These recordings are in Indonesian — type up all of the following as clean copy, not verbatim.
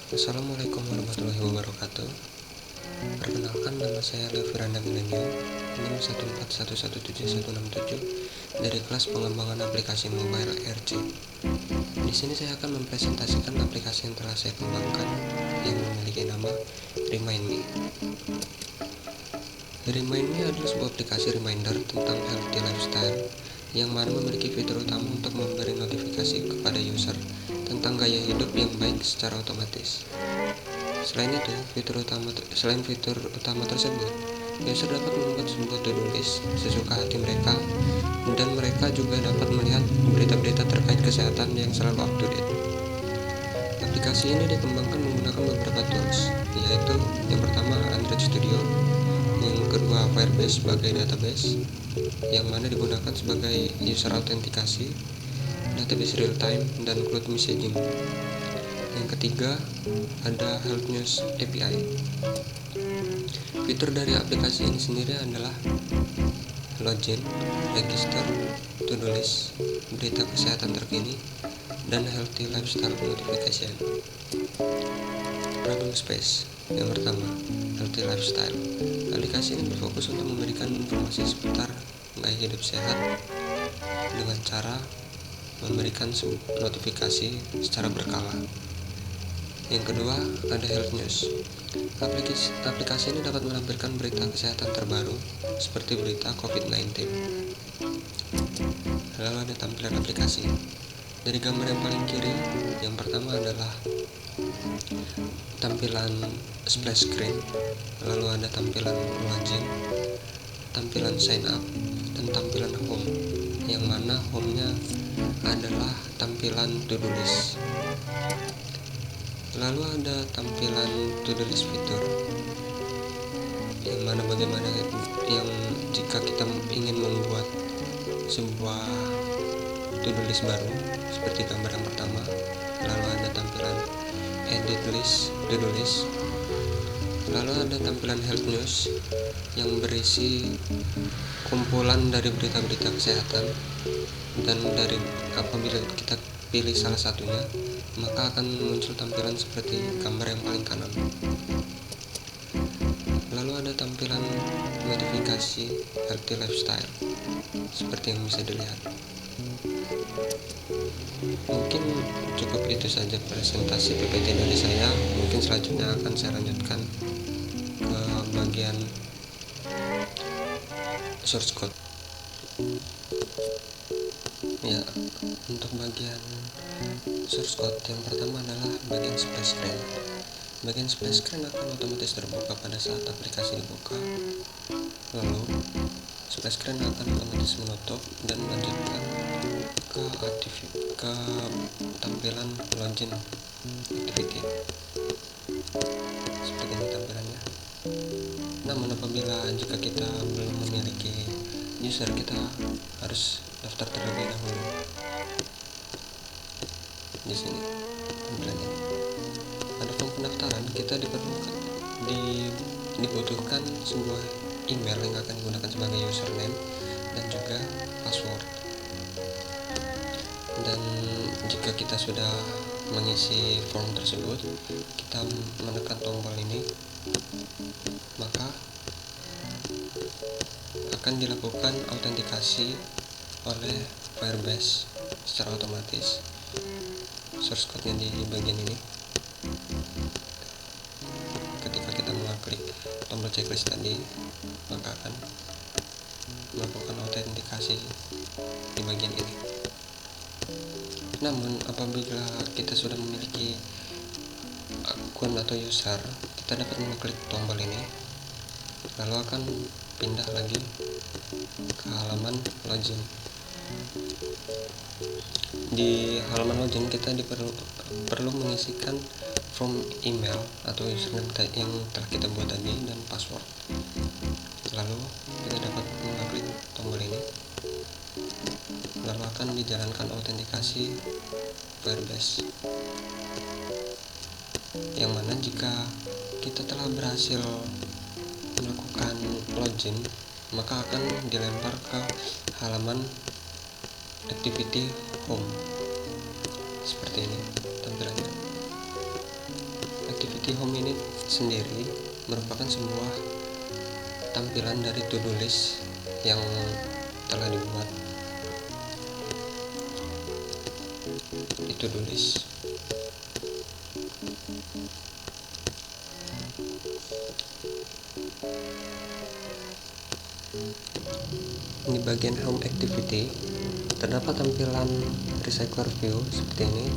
Assalamualaikum warahmatullahi wabarakatuh. Perkenalkan, nama saya Leviranda Milenio, NIM 1411767 dari kelas pengembangan aplikasi mobile RC. Di sini saya akan mempresentasikan aplikasi yang telah saya kembangkan yang memiliki nama Remind Me. Remind Me adalah sebuah aplikasi reminder tentang healthy lifestyle yang mana memiliki fitur utama untuk memberi notifikasi kepada user tentang gaya hidup yang baik secara otomatis. Selain fitur utama tersebut, user dapat membuat sebuah to-do list sesuka hati mereka, dan mereka juga dapat melihat berita-berita terkait kesehatan yang selalu up to date. Aplikasi ini dikembangkan menggunakan beberapa tools, yaitu yang pertama Android Studio, yang kedua Firebase sebagai database, yang mana digunakan sebagai user autentikasi, database real time, dan cloud messaging. Yang ketiga ada Health News API. Fitur dari aplikasi ini sendiri adalah login, register, to-do list, berita kesehatan terkini, dan healthy lifestyle notification. Problem space. Yang pertama, healthy lifestyle. Aplikasi ini berfokus untuk memberikan informasi seputar gaya hidup sehat dengan cara memberikan notifikasi secara berkala. Yang kedua, ada Health News. Aplikasi ini dapat menampilkan berita kesehatan terbaru seperti berita COVID-19. Lalu ada tampilan aplikasi. Dari gambar yang paling kiri, yang pertama adalah tampilan splash screen, lalu ada tampilan login, tampilan sign up, dan tampilan home, yang mana home-nya adalah tampilan to-do list. Lalu ada tampilan to-do list fitur, yang mana bagaimana yang jika kita ingin membuat sebuah to-do list baru seperti gambar yang pertama. Lalu ada tampilan edit list, to-do list. Lalu ada tampilan health news yang berisi kumpulan dari berita-berita kesehatan, dan dari apabila kita pilih salah satunya, maka akan muncul tampilan seperti gambar yang paling kanan. Lalu ada tampilan notifikasi healthy lifestyle seperti yang bisa dilihat. Mungkin cukup itu saja presentasi PPT dari saya. Mungkin selanjutnya akan saya lanjutkan ke bagian source code. Ya, untuk bagian source code yang pertama adalah bagian splash screen. Bagian splash screen akan otomatis terbuka pada saat aplikasi dibuka. Lalu splash screen akan otomatis menutup dan melanjutkan ke tampilan login activity. Seperti ini tampilannya. Namun apabila jika kita belum memiliki user, kita harus daftar terlebih dahulu. Di sini tampilannya. Pada form pendaftaran kita dibutuhkan sebuah email yang akan digunakan sebagai username dan juga password. Dan jika kita sudah mengisi form tersebut, kita menekan tombol ini, maka akan dilakukan autentikasi oleh Firebase secara otomatis. Source code-nya di bagian ini. Ketika kita mengklik tombol checklist tadi, maka akan melakukan autentikasi di bagian ini. Namun apabila kita sudah memiliki akun atau user, kita dapat mengklik tombol ini, lalu akan pindah lagi ke halaman login. Di halaman login kita perlu mengisikan form email atau username yang telah kita buat tadi dan password. Lalu kita dapat mengklik tombol ini, lalu akan dijalankan autentikasi Firebase, yang mana jika kita telah berhasil melakukan login, maka akan dilempar ke halaman activity home. Seperti ini tampilannya. Activity Home ini sendiri merupakan sebuah tampilan dari to-do list yang telah dibuat di to-do list. Di bagian Home Activity terdapat tampilan Recycler View seperti ini,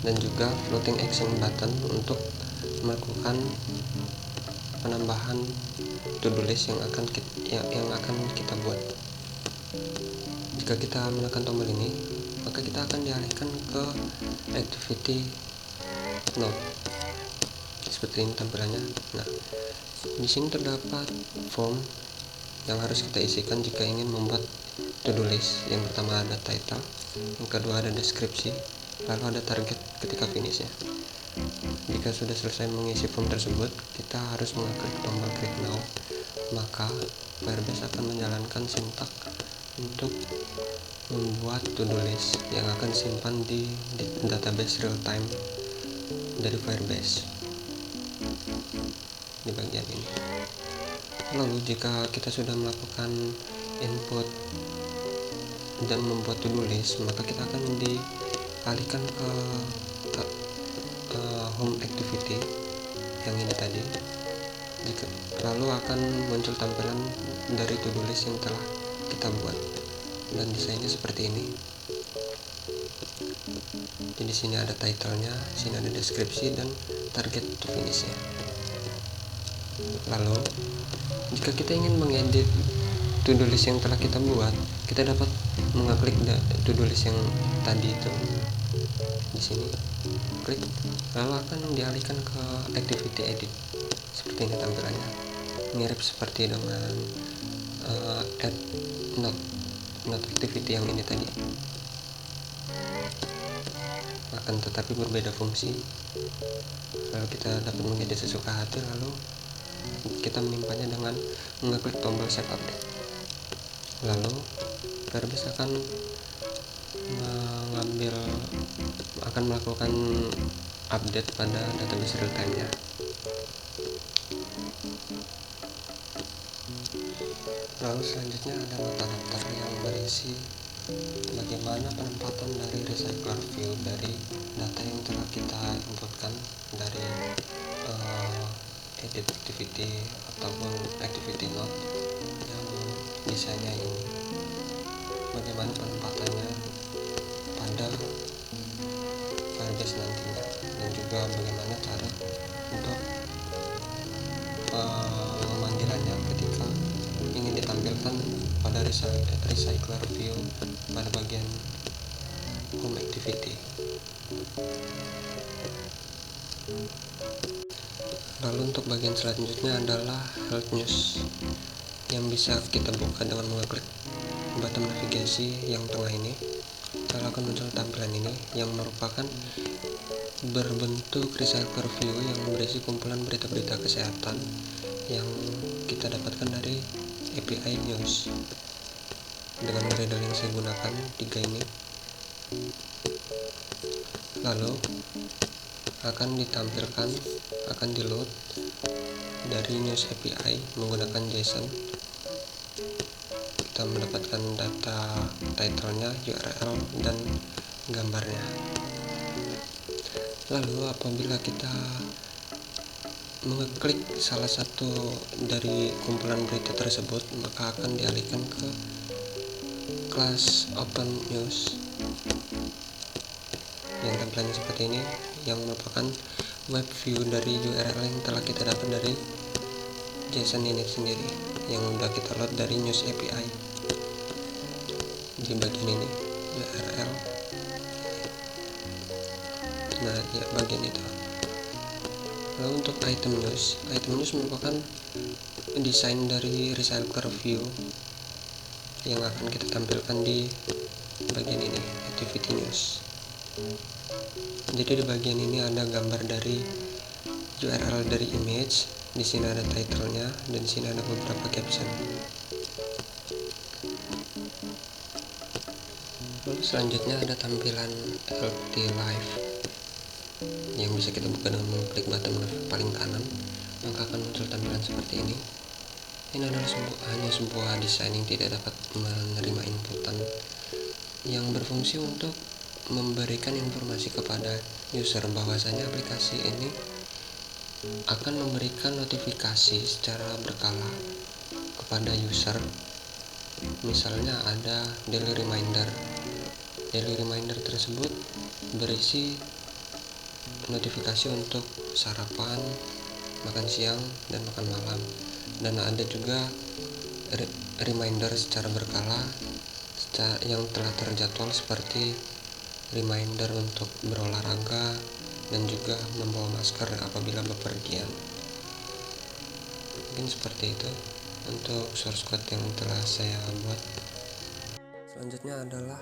dan juga floating action button untuk melakukan penambahan to-do list yang akan kita buat. Jika kita menekan tombol ini, maka kita akan dialihkan ke Activity Node. Seperti ini tampilannya. Nah, di sini terdapat form yang harus kita isikan jika ingin membuat to-do list. Yang pertama ada title, yang kedua ada deskripsi, lalu ada target ketika finish ya. Jika sudah selesai mengisi form tersebut, kita harus mengklik tombol Click Now. Maka Firebase akan menjalankan sintak untuk membuat to-do list yang akan disimpan di database real time dari Firebase di bagian ini. Lalu jika kita sudah melakukan input dan membuat to-do list, maka kita akan dialihkan ke home activity yang ini tadi. Lalu akan muncul tampilan dari to-do list yang telah kita buat, dan desainnya seperti ini. Jadi di sini ada title-nya, sini ada deskripsi dan target to finish ya. Lalu jika kita ingin mengedit to-do list yang telah kita buat, kita dapat mengklik to-do list yang tadi itu di sini, klik, lalu akan dialihkan ke activity edit. Seperti ini tampilannya, mirip seperti dengan add not activity yang ini tadi, akan tetapi berbeda fungsi. Lalu kita dapat mengedit sesuka hati, lalu kita menyimpannya dengan mengklik tombol save update. Lalu Firebase akan melakukan update pada database real time-nya. Lalu selanjutnya ada nota daftar yang berisi bagaimana penempatan dari Recycler View dari data yang telah kita inputkan dari edit activity ataupun activity node yang desainnya ini, bagaimana penempatannya pada Firebase nantinya, dan juga bagaimana cara untuk memanggilannya ketika ingin ditampilkan pada Recycler View pada bagian home activity. Lalu untuk bagian selanjutnya adalah Health News yang bisa kita buka dengan mengklik button navigasi yang tengah ini. Lalu akan muncul tampilan ini yang merupakan berbentuk Recycler View yang berisi kumpulan berita-berita kesehatan yang kita dapatkan dari API News dengan model yang saya gunakan 3 ini. Lalu akan ditampilkan, akan di load dari News API menggunakan JSON. Kita mendapatkan data title-nya, URL, dan gambarnya. Lalu apabila kita mengklik salah satu dari kumpulan berita tersebut, maka akan dialihkan ke kelas Open News yang tampilannya seperti ini, yang merupakan web view dari URL yang telah kita dapat dari JSON ini sendiri yang sudah kita load dari News API. Di bagian ini URL, nah ya bagian itu. Lalu untuk item news merupakan desain dari Recycler View yang akan kita tampilkan di bagian ini, activity news. Jadi di bagian ini ada gambar dari URL dari image, di sini ada title-nya, dan di sini ada beberapa caption. Lalu selanjutnya ada tampilan Healthy Life yang bisa kita buka dengan mengklik button paling kanan, maka akan muncul tampilan seperti ini. Ini adalah hanya sebuah desain yang tidak dapat menerima inputan, yang berfungsi untuk memberikan informasi kepada user bahwasanya aplikasi ini akan memberikan notifikasi secara berkala kepada user. Misalnya ada daily reminder. Daily reminder tersebut berisi notifikasi untuk sarapan, makan siang, dan makan malam. Dan ada juga reminder secara berkala yang telah terjadwal, seperti reminder untuk berolahraga dan juga membawa masker apabila bepergian. Mungkin seperti itu untuk source code yang telah saya buat. Selanjutnya adalah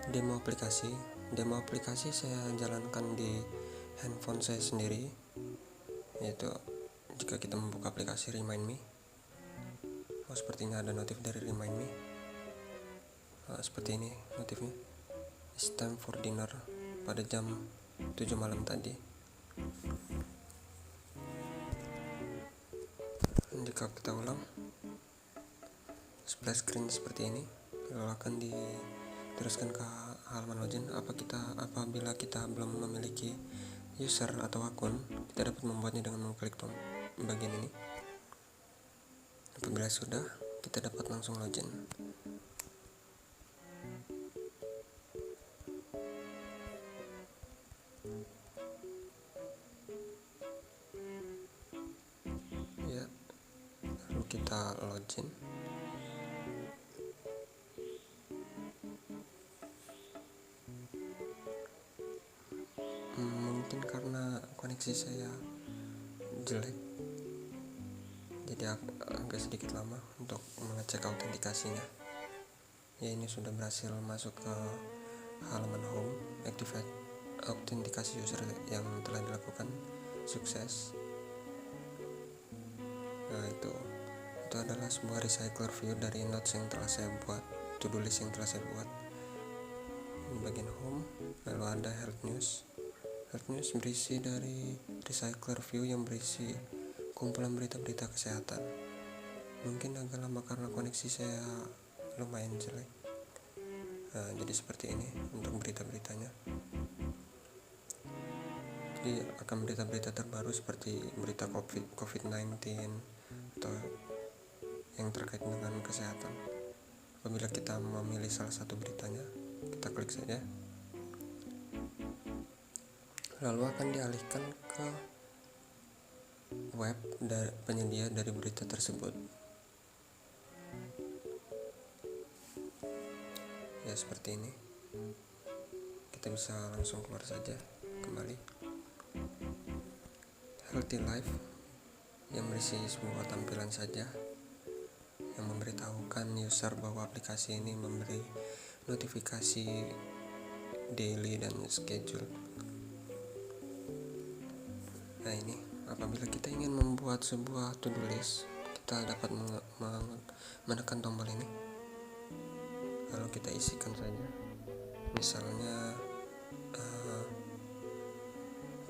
demo aplikasi. Demo aplikasi saya jalankan di handphone saya sendiri, yaitu jika kita membuka aplikasi Remind Me, sepertinya ada notif dari Remind Me. Seperti ini notifnya, it's time for dinner, pada jam 7 malam tadi. Jika kita ulang, splash screen seperti ini, lalu akan diteruskan ke halaman login. Apabila kita belum memiliki user atau akun, kita dapat membuatnya dengan mengklik bagian ini. Apabila sudah, kita dapat langsung login. Ya, lalu kita login. Mungkin karena koneksi saya jelek, jadi agak sedikit lama untuk mengecek autentikasinya. Ya, ini sudah berhasil masuk ke halaman home. Activate autentikasi user yang telah dilakukan sukses. Nah, itu adalah sebuah recycler view dari notes yang telah saya buat, to-do list yang telah saya buat. Di bagian home, lalu ada health news. Health news berisi dari recycler view yang berisi kumpulan berita-berita kesehatan. Mungkin agak lama karena koneksi saya lumayan jelek. Nah, jadi seperti ini untuk berita-beritanya. Jadi akan berita-berita terbaru seperti berita COVID-19 atau yang terkait dengan kesehatan. Apabila kita memilih salah satu beritanya, kita klik saja, lalu akan dialihkan ke web penyedia dari berita tersebut. Ya, seperti ini. Kita bisa langsung keluar saja, kembali. Healthy Life yang berisi sebuah tampilan saja yang memberitahukan user bahwa aplikasi ini memberi notifikasi daily dan schedule. Nah, ini apabila kita ingin membuat sebuah to-do list, kita dapat menekan tombol ini, lalu kita isikan saja. Misalnya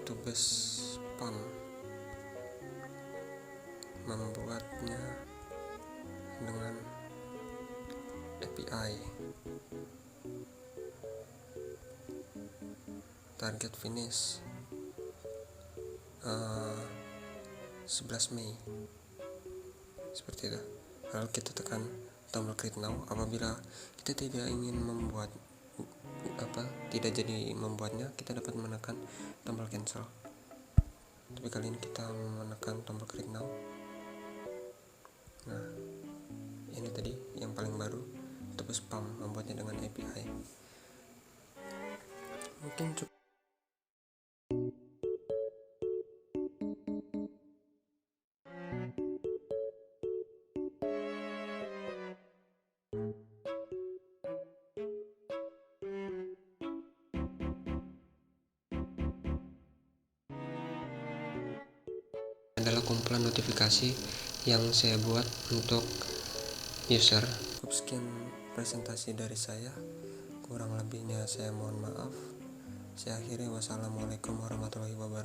tugas spam, membuatnya dengan API, target finish 11 Mei, seperti itu. Lalu kita tekan tombol create now. Apabila kita tidak ingin tidak jadi membuatnya, kita dapat menekan tombol cancel. Tapi kali ini kita menekan tombol create now. Nah, ini tadi yang paling baru, untuk spam, membuatnya dengan API. Mungkin cukup. Adalah kumpulan notifikasi yang saya buat untuk user. Cukup sekian presentasi dari saya, kurang lebihnya saya mohon maaf. Saya akhiri, wassalamualaikum warahmatullahi wabarakatuh.